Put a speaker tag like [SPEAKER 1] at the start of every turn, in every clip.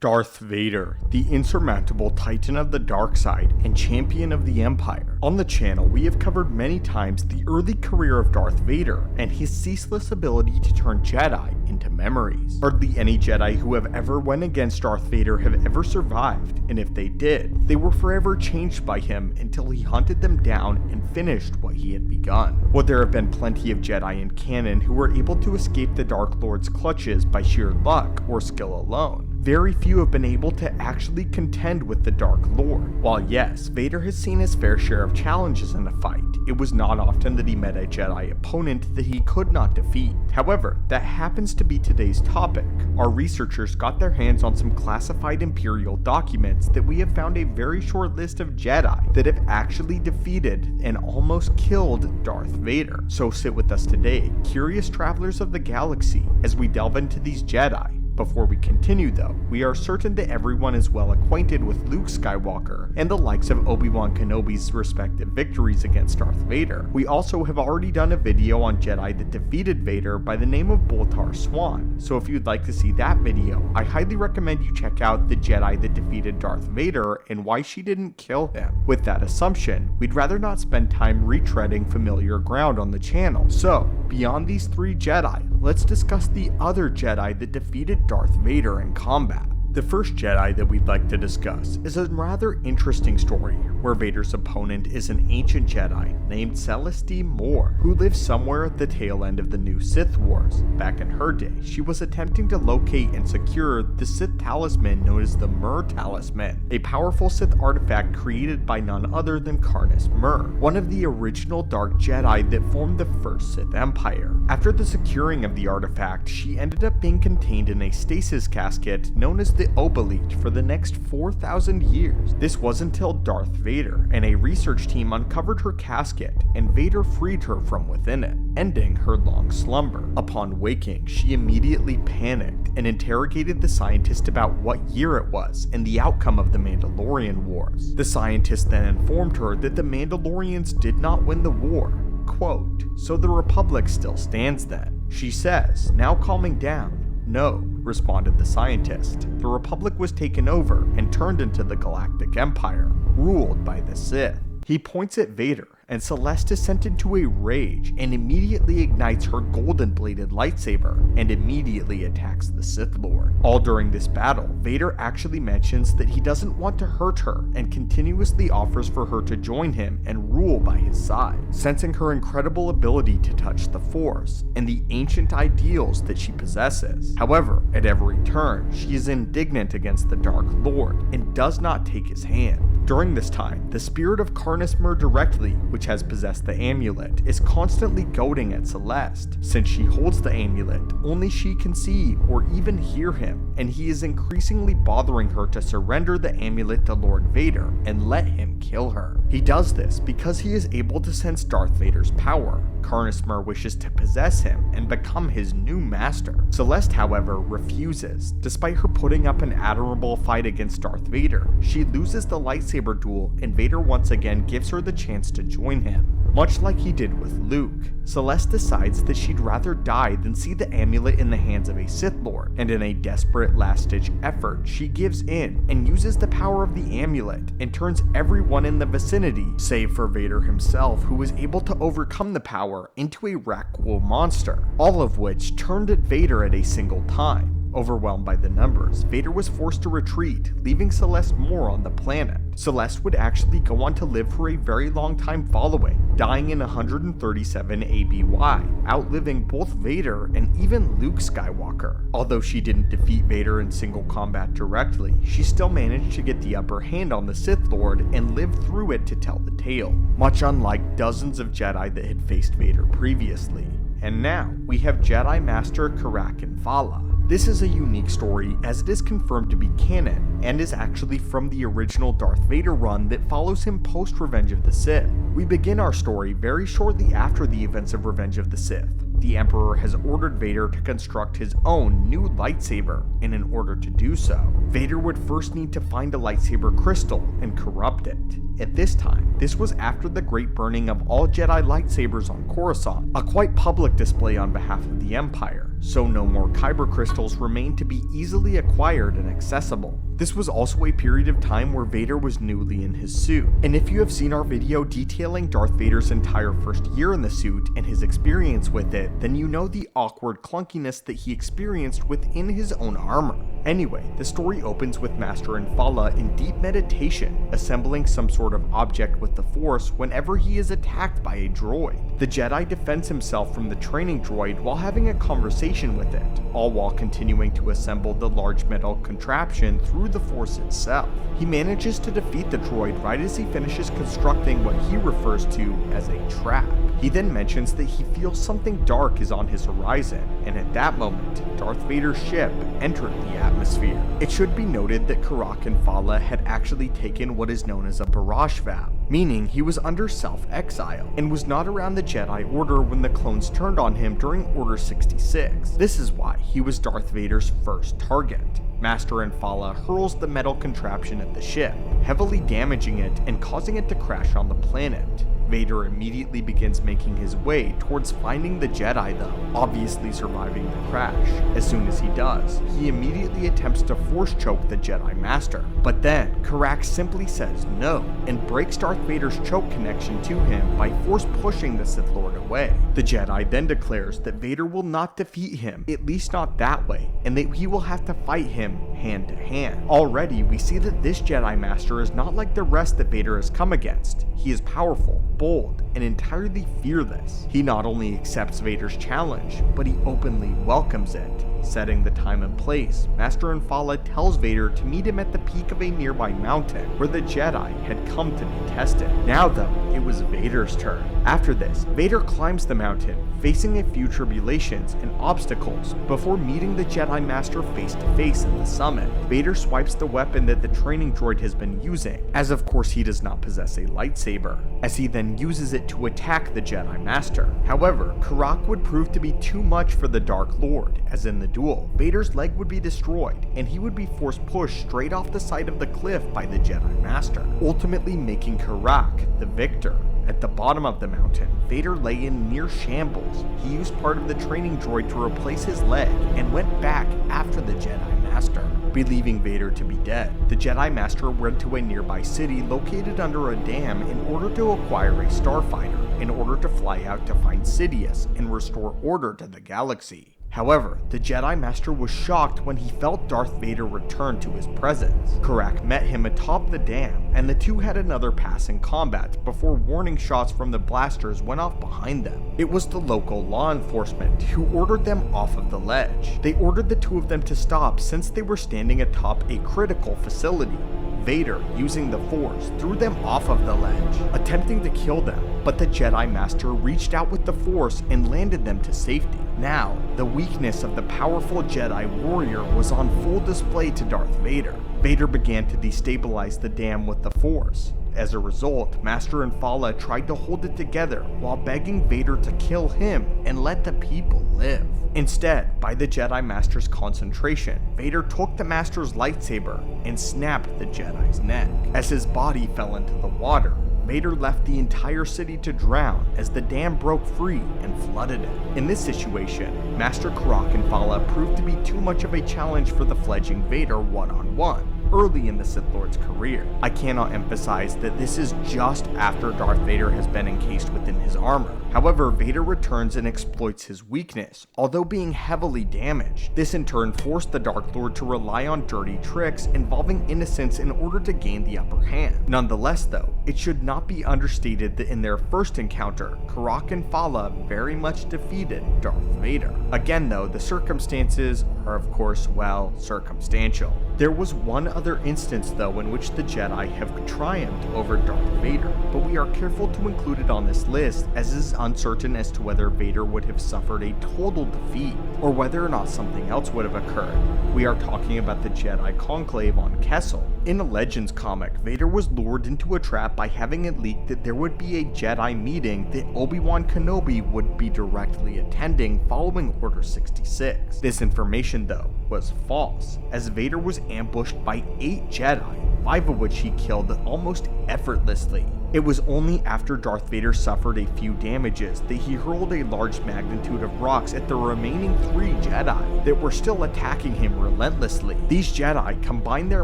[SPEAKER 1] Darth Vader, the insurmountable titan of the dark side and champion of the Empire. On the channel, we have covered many times the early career of Darth Vader and his ceaseless ability to turn Jedi into memories. Hardly any Jedi who have ever went against Darth Vader have ever survived, and if they did, they were forever changed by him until he hunted them down and finished what he had begun. While there have been plenty of Jedi in canon who were able to escape the Dark Lord's clutches by sheer luck or skill alone, very few have been able to actually contend with the Dark Lord. While yes, Vader has seen his fair share of challenges in a fight, it was not often that he met a Jedi opponent that he could not defeat. However, that happens to be today's topic. Our researchers got their hands on some classified Imperial documents that we have found a very short list of Jedi that have actually defeated and almost killed Darth Vader. So sit with us today, curious travelers of the galaxy, as we delve into these Jedi. Before we continue though, we are certain that everyone is well acquainted with Luke Skywalker and the likes of Obi-Wan Kenobi's respective victories against Darth Vader. We also have already done a video on Jedi that defeated Vader by the name of Boltar Swan, so if you'd like to see that video, I highly recommend you check out the Jedi that defeated Darth Vader and why she didn't kill him. With that assumption, we'd rather not spend time retreading familiar ground on the channel, so beyond these three Jedi, let's discuss the other Jedi that defeated Darth Vader in combat. The first Jedi that we'd like to discuss is a rather interesting story where Vader's opponent is an ancient Jedi named Celeste Moore, who lives somewhere at the tail end of the new Sith Wars. Back in her day, she was attempting to locate and secure the Sith talisman known as the Mur Talisman, a powerful Sith artifact created by none other than Carnus Mur, one of the original Dark Jedi that formed the first Sith Empire. After the securing of the artifact, she ended up being contained in a stasis casket known as the Obelete for the next 4,000 years. This was until Darth Vader and a research team uncovered her casket and Vader freed her from within it, ending her long slumber. Upon waking, she immediately panicked and interrogated the scientist about what year it was and the outcome of the Mandalorian Wars. The scientist then informed her that the Mandalorians did not win the war. Quote, "So the Republic still stands then," she says, now calming down. "No," responded the scientist. "The Republic was taken over and turned into the Galactic Empire, ruled by the Sith." He points at Vader, and Celeste is sent into a rage and immediately ignites her golden-bladed lightsaber and immediately attacks the Sith Lord. All during this battle, Vader actually mentions that he doesn't want to hurt her and continuously offers for her to join him and rule by his side, sensing her incredible ability to touch the Force and the ancient ideals that she possesses. However, at every turn, she is indignant against the Dark Lord and does not take his hand. During this time, the spirit of Carnus Mur directly, which has possessed the amulet, is constantly goading at Celeste. Since she holds the amulet, only she can see or even hear him, and he is increasingly bothering her to surrender the amulet to Lord Vader and let him kill her. He does this because he is able to sense Darth Vader's power. Carnus Mur wishes to possess him and become his new master. Celeste, however, refuses. Despite her putting up an admirable fight against Darth Vader, she loses the lightsaber duel and Vader once again gives her the chance to join him. Much like he did with Luke, Celeste decides that she'd rather die than see the amulet in the hands of a Sith Lord, and in a desperate last-ditch effort, she gives in and uses the power of the amulet and turns everyone in the vicinity, save for Vader himself, who was able to overcome the power, into a Rakghoul monster, all of which turned at Vader at a single time. Overwhelmed by the numbers, Vader was forced to retreat, leaving Celeste Moore on the planet. Celeste would actually go on to live for a very long time following, dying in 137 ABY, outliving both Vader and even Luke Skywalker. Although she didn't defeat Vader in single combat directly, she still managed to get the upper hand on the Sith Lord and live through it to tell the tale, much unlike dozens of Jedi that had faced Vader previously. And now, we have Jedi Master Karakin Vala. This is a unique story as it is confirmed to be canon and is actually from the original Darth Vader run that follows him post Revenge of the Sith. We begin our story very shortly after the events of Revenge of the Sith. The Emperor has ordered Vader to construct his own new lightsaber, and in order to do so, Vader would first need to find a lightsaber crystal and corrupt it. At this time, this was after the great burning of all Jedi lightsabers on Coruscant, a quite public display on behalf of the Empire, so no more kyber crystals remained to be easily acquired and accessible. This was also a period of time where Vader was newly in his suit, and if you have seen our video detailing Darth Vader's entire first year in the suit and his experience with it, then you know the awkward clunkiness that he experienced within his own armor. Anyway, the story opens with Master Infala in deep meditation, assembling some sort of object with the Force whenever he is attacked by a droid. The Jedi defends himself from the training droid while having a conversation with it, all while continuing to assemble the large metal contraption through the Force itself. He manages to defeat the droid right as he finishes constructing what he refers to as a trap. He then mentions that he feels something dark is on his horizon, and at that moment, Darth Vader's ship entered the atmosphere. It should be noted that Karak Infala had actually taken what is known as a barrage vow, meaning he was under self-exile, and was not around the Jedi Order when the clones turned on him during Order 66. This is why he was Darth Vader's first target. Master Infala hurls the metal contraption at the ship, heavily damaging it and causing it to crash on the planet. Vader immediately begins making his way towards finding the Jedi though, obviously surviving the crash. As soon as he does, he immediately attempts to force choke the Jedi Master. But then, Karak simply says no, and breaks Darth Vader's choke connection to him by force pushing the Sith Lord away. The Jedi then declares that Vader will not defeat him, at least not that way, and that he will have to fight him hand to hand. Already, we see that this Jedi Master is not like the rest that Vader has come against. He is powerful, bold, and entirely fearless. He not only accepts Vader's challenge, but he openly welcomes it. Setting the time and place, Master Infala tells Vader to meet him at the peak of a nearby mountain where the Jedi had come to be tested. Now though, it was Vader's turn. After this, Vader climbs the mountain, facing a few tribulations and obstacles before meeting the Jedi Master face to face at the summit. Vader swipes the weapon that the training droid has been using, as of course he does not possess a lightsaber, as he then uses it to attack the Jedi Master. However, Karak would prove to be too much for the Dark Lord, as in the duel, Vader's leg would be destroyed, and he would be force pushed straight off the side of the cliff by the Jedi Master, ultimately making Karak the victor. At the bottom of the mountain, Vader lay in near shambles. He used part of the training droid to replace his leg, and went back after the Jedi Master. Believing Vader to be dead, the Jedi Master went to a nearby city located under a dam in order to acquire a starfighter, in order to fly out to find Sidious and restore order to the galaxy. However, the Jedi Master was shocked when he felt Darth Vader return to his presence. Karak met him atop the dam, and the two had another pass in combat before warning shots from the blasters went off behind them. It was the local law enforcement who ordered them off of the ledge. They ordered the two of them to stop since they were standing atop a critical facility. Vader, using the Force, threw them off of the ledge, attempting to kill them, but the Jedi Master reached out with the Force and landed them to safety. Now, the weakness of the powerful Jedi warrior was on full display to Darth Vader. Vader began to destabilize the dam with the Force. As a result, Master Infala tried to hold it together while begging Vader to kill him and let the people live. Instead, by the Jedi Master's concentration, Vader took the Master's lightsaber and snapped the Jedi's neck. As his body fell into the water, Vader left the entire city to drown as the dam broke free and flooded it. In this situation, Master Karak Infala proved to be too much of a challenge for the fledgling Vader one-on-one. Early in the Sith Lord's career. I cannot emphasize that this is just after Darth Vader has been encased within his armor. However, Vader returns and exploits his weakness, although being heavily damaged. This in turn forced the Dark Lord to rely on dirty tricks involving innocents in order to gain the upper hand. Nonetheless though, it should not be understated that in their first encounter, Karak Infala very much defeated Darth Vader. Again though, the circumstances are of course, well, circumstantial. There was one other instance though in which the Jedi have triumphed over Darth Vader, but we are careful to include it on this list as it is uncertain as to whether Vader would have suffered a total defeat, or whether or not something else would have occurred. We are talking about the Jedi Conclave on Kessel. In a Legends comic, Vader was lured into a trap by having it leaked that there would be a Jedi meeting that Obi-Wan Kenobi would be directly attending following Order 66. This information though was false, as Vader was ambushed by 8 Jedi, 5 of which he killed almost effortlessly. It was only after Darth Vader suffered a few damages that he hurled a large magnitude of rocks at the remaining 3 Jedi that were still attacking him relentlessly. These Jedi combined their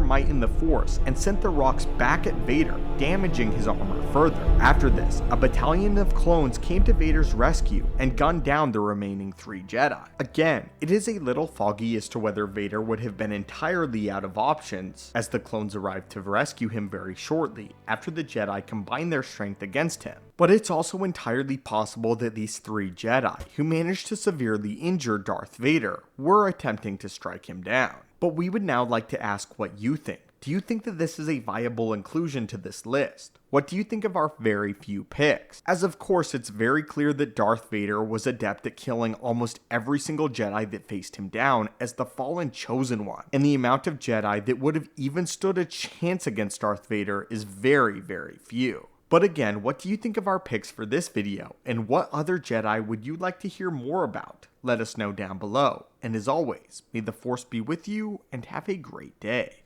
[SPEAKER 1] might in the Force and sent the rocks back at Vader, damaging his armor further. After this, a battalion of clones came to Vader's rescue and gunned down the remaining 3 Jedi. Again, it is a little foggy as to whether Vader would have been entirely out of options, as the clones arrived to rescue him very shortly after the Jedi combined their strength against him. But it's also entirely possible that these 3 Jedi, who managed to severely injure Darth Vader, were attempting to strike him down. But we would now like to ask what you think. Do you think that this is a viable inclusion to this list? What do you think of our very few picks? As of course it's very clear that Darth Vader was adept at killing almost every single Jedi that faced him down as the fallen chosen one, and the amount of Jedi that would have even stood a chance against Darth Vader is very, very few. But again, what do you think of our picks for this video, and what other Jedi would you like to hear more about? Let us know down below, and as always, may the Force be with you, and have a great day.